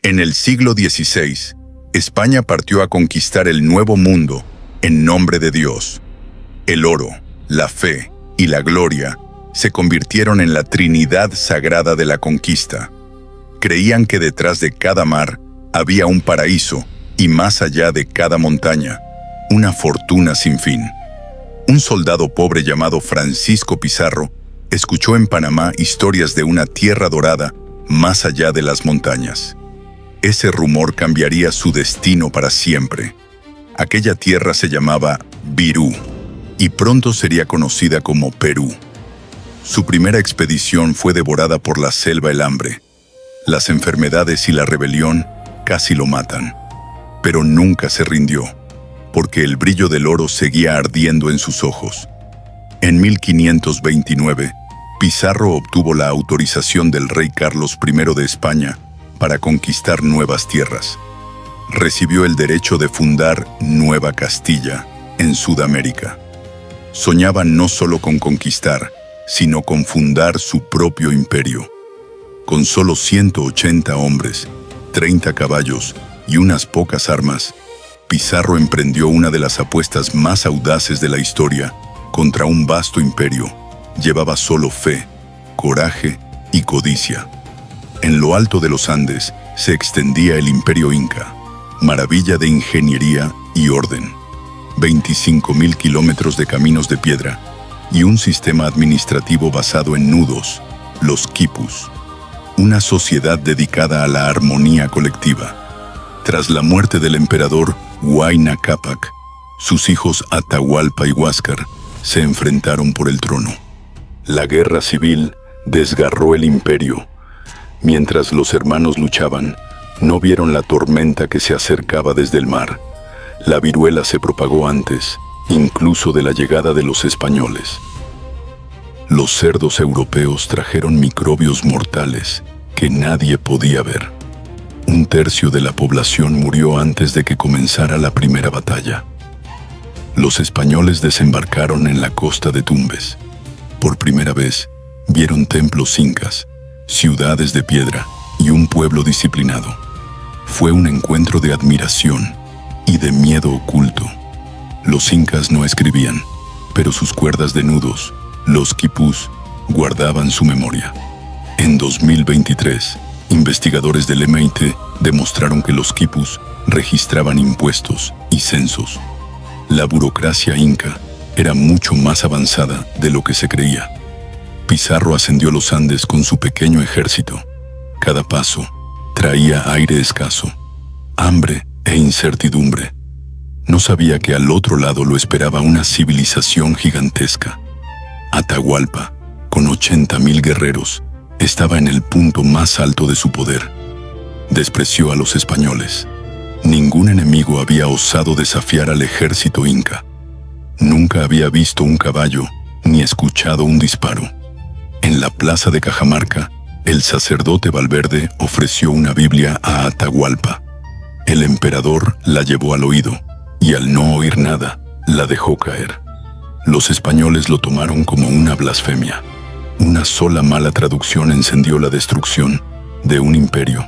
En el siglo XVI, España partió a conquistar el Nuevo Mundo en nombre de Dios. El oro, la fe y la gloria se convirtieron en la Trinidad sagrada de la conquista. Creían que detrás de cada mar había un paraíso y más allá de cada montaña, una fortuna sin fin. Un soldado pobre llamado Francisco Pizarro escuchó en Panamá historias de una tierra dorada más allá de las montañas. Ese rumor cambiaría su destino para siempre. Aquella tierra se llamaba Virú y pronto sería conocida como Perú. Su primera expedición fue devorada por la selva, el hambre. Las enfermedades y la rebelión casi lo matan. Pero nunca se rindió, porque el brillo del oro seguía ardiendo en sus ojos. En 1529, Pizarro obtuvo la autorización del rey Carlos I de España para conquistar nuevas tierras. Recibió el derecho de fundar Nueva Castilla en Sudamérica. Soñaba no solo con conquistar, sino con fundar su propio imperio. Con solo 180 hombres, 30 caballos y unas pocas armas, Pizarro emprendió una de las apuestas más audaces de la historia contra un vasto imperio. Llevaba solo fe, coraje y codicia. En lo alto de los Andes se extendía el Imperio Inca, maravilla de ingeniería y orden. 25.000 kilómetros de caminos de piedra y un sistema administrativo basado en nudos, los quipus. Una sociedad dedicada a la armonía colectiva. Tras la muerte del emperador Huayna Cápac, sus hijos Atahualpa y Huáscar se enfrentaron por el trono. La guerra civil desgarró el imperio. Mientras los hermanos luchaban, no vieron la tormenta que se acercaba desde el mar. La viruela se propagó antes, incluso de la llegada de los españoles. Los cerdos europeos trajeron microbios mortales que nadie podía ver. 1/3 de la población murió antes de que comenzara la primera batalla. Los españoles desembarcaron en la costa de Tumbes. Por primera vez, vieron templos incas, ciudades de piedra y un pueblo disciplinado. Fue un encuentro de admiración y de miedo oculto. Los incas no escribían, pero sus cuerdas de nudos, los quipus, guardaban su memoria. En 2023, investigadores del MIT demostraron que los quipus registraban impuestos y censos. La burocracia inca era mucho más avanzada de lo que se creía. Pizarro ascendió los Andes con su pequeño ejército. Cada paso traía aire escaso, hambre e incertidumbre. No sabía que al otro lado lo esperaba una civilización gigantesca. Atahualpa, con 80.000 guerreros, estaba en el punto más alto de su poder. Despreció a los españoles. Ningún enemigo había osado desafiar al ejército inca. Nunca había visto un caballo ni escuchado un disparo. En la plaza de Cajamarca, el sacerdote Valverde ofreció una Biblia a Atahualpa. El emperador la llevó al oído y al no oír nada, la dejó caer. Los españoles lo tomaron como una blasfemia. Una sola mala traducción encendió la destrucción de un imperio.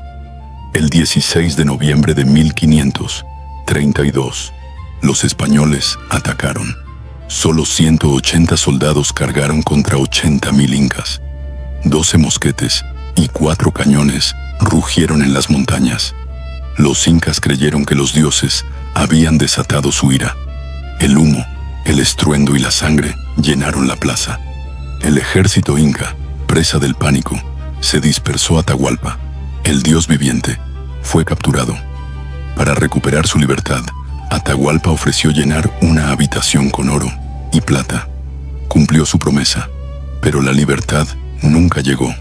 El 16 de noviembre de 1532, los españoles atacaron. Solo 180 soldados cargaron contra 80.000 incas. 12 mosquetes y 4 cañones rugieron en las montañas. Los incas creyeron que los dioses habían desatado su ira. El humo, el estruendo y la sangre llenaron la plaza. El ejército inca, presa del pánico, se dispersó a Atahualpa. El dios viviente fue capturado. Para recuperar su libertad, Atahualpa ofreció llenar una habitación con oro y plata. Cumplió su promesa, pero la libertad nunca llegó.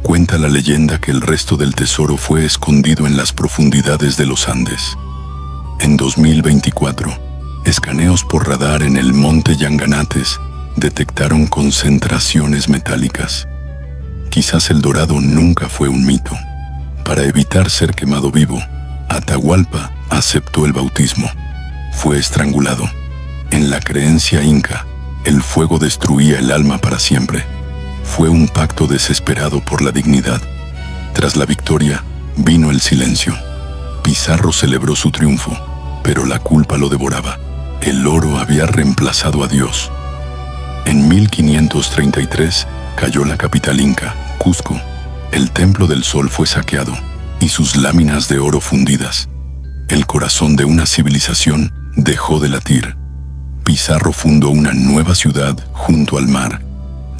Cuenta la leyenda que el resto del tesoro fue escondido en las profundidades de los Andes. En 2024, escaneos por radar en el monte Yanganates detectaron concentraciones metálicas. Quizás el dorado nunca fue un mito. Para evitar ser quemado vivo, Atahualpa aceptó el bautismo. Fue estrangulado. En la creencia inca, el fuego destruía el alma para siempre. Fue un pacto desesperado por la dignidad. Tras la victoria, vino el silencio. Pizarro celebró su triunfo, pero la culpa lo devoraba. El oro había reemplazado a Dios. En 1533 cayó la capital inca, Cusco. El templo del sol fue saqueado y sus láminas de oro fundidas. El corazón de una civilización dejó de latir. Pizarro fundó una nueva ciudad junto al mar,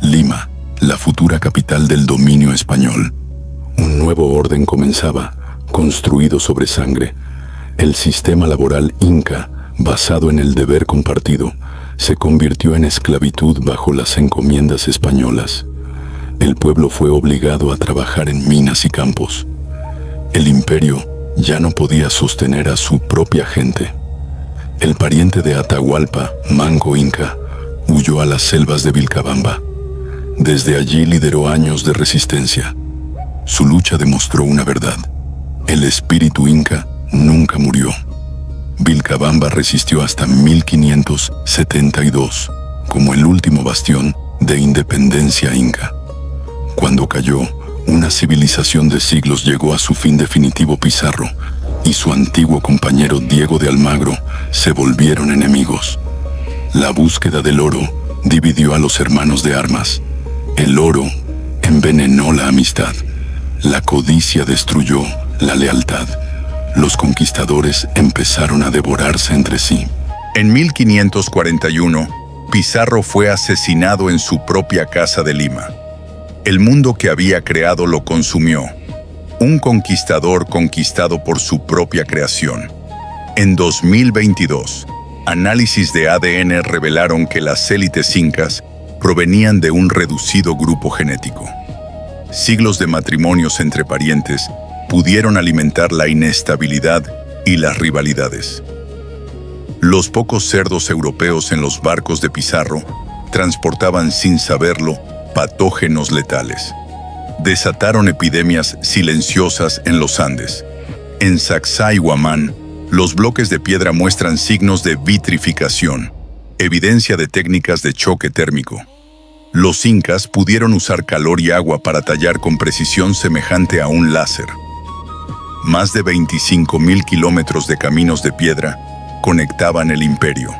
Lima, la futura capital del dominio español. Un nuevo orden comenzaba, construido sobre sangre. El sistema laboral inca, basado en el deber compartido, se convirtió en esclavitud bajo las encomiendas españolas. El pueblo fue obligado a trabajar en minas y campos. El imperio ya no podía sostener a su propia gente. El pariente de Atahualpa, Manco Inca, huyó a las selvas de Vilcabamba. Desde allí lideró años de resistencia. Su lucha demostró una verdad: el espíritu inca nunca murió. Vilcabamba resistió hasta 1572, como el último bastión de independencia inca. Cuando cayó, una civilización de siglos llegó a su fin definitivo. Pizarro y su antiguo compañero Diego de Almagro se volvieron enemigos. La búsqueda del oro dividió a los hermanos de armas. El oro envenenó la amistad. La codicia destruyó la lealtad. Los conquistadores empezaron a devorarse entre sí. En 1541, Pizarro fue asesinado en su propia casa de Lima. El mundo que había creado lo consumió. Un conquistador conquistado por su propia creación. En 2022, análisis de ADN revelaron que las élites incas provenían de un reducido grupo genético. Siglos de matrimonios entre parientes pudieron alimentar la inestabilidad y las rivalidades. Los pocos cerdos europeos en los barcos de Pizarro transportaban sin saberlo patógenos letales. Desataron epidemias silenciosas en los Andes. En Sacsayhuamán, los bloques de piedra muestran signos de vitrificación, evidencia de técnicas de choque térmico. Los incas pudieron usar calor y agua para tallar con precisión semejante a un láser. Más de 25.000 kilómetros de caminos de piedra conectaban el imperio.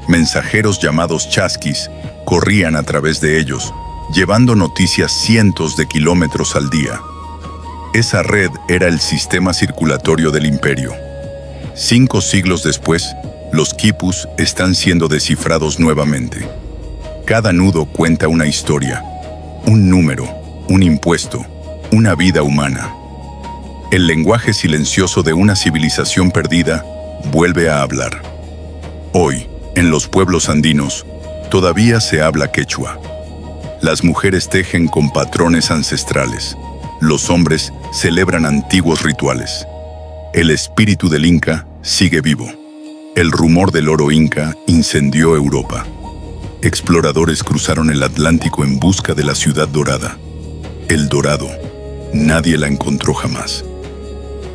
Mensajeros llamados chasquis corrían a través de ellos, llevando noticias cientos de kilómetros al día. Esa red era el sistema circulatorio del imperio. 5 siglos después, los quipus están siendo descifrados nuevamente. Cada nudo cuenta una historia, un número, un impuesto, una vida humana. El lenguaje silencioso de una civilización perdida vuelve a hablar. Hoy, en los pueblos andinos, todavía se habla quechua. Las mujeres tejen con patrones ancestrales. Los hombres celebran antiguos rituales. El espíritu del Inca sigue vivo. El rumor del oro inca incendió Europa. Exploradores cruzaron el Atlántico en busca de la ciudad dorada. El Dorado, nadie la encontró jamás.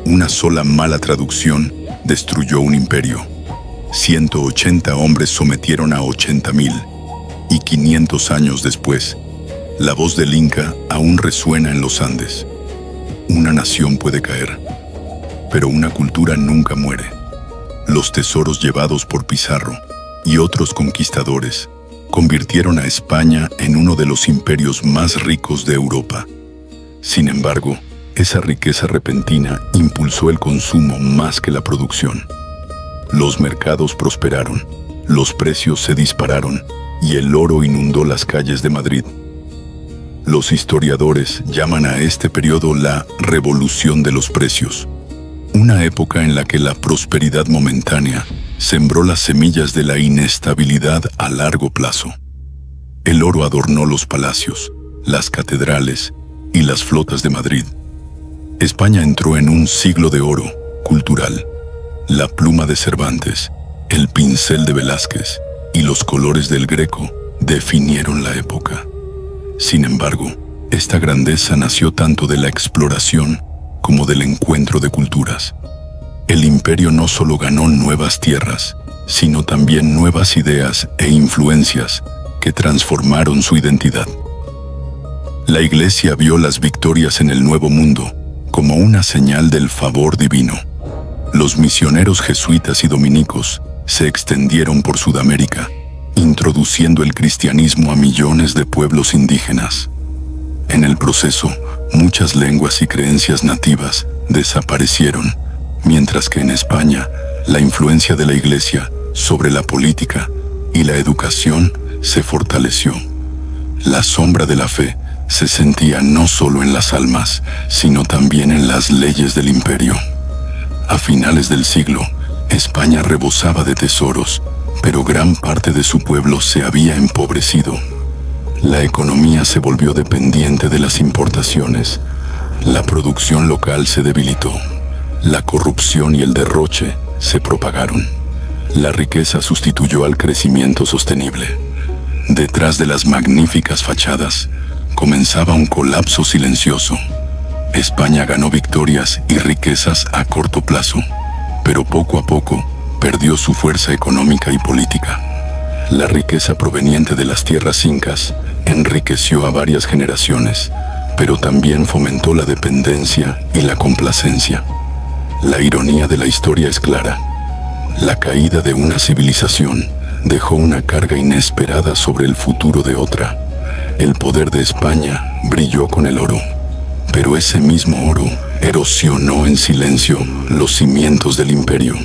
Una sola mala traducción destruyó un imperio. 180 hombres sometieron a 80.000. Y 500 años después, la voz del Inca aún resuena en los Andes. Una nación puede caer, pero una cultura nunca muere. Los tesoros llevados por Pizarro y otros conquistadores convirtieron a España en uno de los imperios más ricos de Europa. Sin embargo, esa riqueza repentina impulsó el consumo más que la producción. Los mercados prosperaron, los precios se dispararon y el oro inundó las calles de Madrid. Los historiadores llaman a este periodo la Revolución de los Precios, una época en la que la prosperidad momentánea sembró las semillas de la inestabilidad a largo plazo. El oro adornó los palacios, las catedrales y las flotas de Madrid. España entró en un siglo de oro cultural. La pluma de Cervantes, el pincel de Velázquez y los colores del Greco definieron la época. Sin embargo, esta grandeza nació tanto de la exploración como del encuentro de culturas. El imperio no solo ganó nuevas tierras, sino también nuevas ideas e influencias que transformaron su identidad. La Iglesia vio las victorias en el Nuevo Mundo, como una señal del favor divino. Los misioneros jesuitas y dominicos se extendieron por Sudamérica, introduciendo el cristianismo a millones de pueblos indígenas. En el proceso, muchas lenguas y creencias nativas desaparecieron, mientras que en España, la influencia de la Iglesia sobre la política y la educación se fortaleció. La sombra de la fe se sentía no solo en las almas, sino también en las leyes del imperio. A finales del siglo, España rebosaba de tesoros, pero gran parte de su pueblo se había empobrecido. La economía se volvió dependiente de las importaciones. La producción local se debilitó. La corrupción y el derroche se propagaron. La riqueza sustituyó al crecimiento sostenible. Detrás de las magníficas fachadas, comenzaba un colapso silencioso. España ganó victorias y riquezas a corto plazo, pero poco a poco perdió su fuerza económica y política. La riqueza proveniente de las tierras incas enriqueció a varias generaciones, pero también fomentó la dependencia y la complacencia. La ironía de la historia es clara. La caída de una civilización dejó una carga inesperada sobre el futuro de otra. El poder de España brilló con el oro, pero ese mismo oro erosionó en silencio los cimientos del imperio.